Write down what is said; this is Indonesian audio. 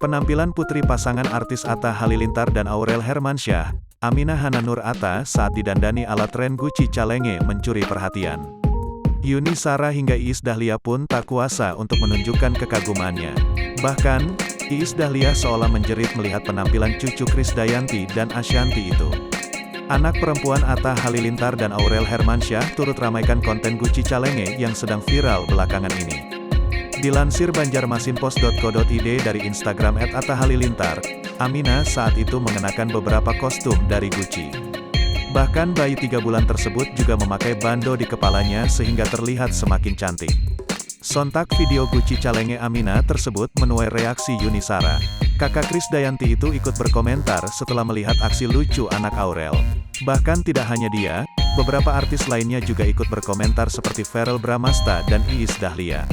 Penampilan putri pasangan artis Atta Halilintar dan Aurel Hermansyah, Aminah Hananur Atta saat didandani ala tren Gucci Calenge mencuri perhatian. Yuni Shara hingga Iis Dahlia pun tak kuasa untuk menunjukkan kekagumannya. Bahkan, Iis Dahlia seolah menjerit melihat penampilan cucu Krisdayanti dan Ashanty itu. Anak perempuan Atta Halilintar dan Aurel Hermansyah turut ramaikan konten Gucci Calenge yang sedang viral belakangan ini. Dilansir banjarmasinpost.co.id dari Instagram @atta_halilintar, Aminah saat itu mengenakan beberapa kostum dari Gucci. Bahkan bayi 3 bulan tersebut juga memakai bando di kepalanya sehingga terlihat semakin cantik. Sontak video Gucci Calenge Aminah tersebut menuai reaksi Yuni Shara. Kakak Krisdayanti itu ikut berkomentar setelah melihat aksi lucu anak Aurel. Bahkan tidak hanya dia, beberapa artis lainnya juga ikut berkomentar seperti Verrell Bramasta dan Iis Dahlia.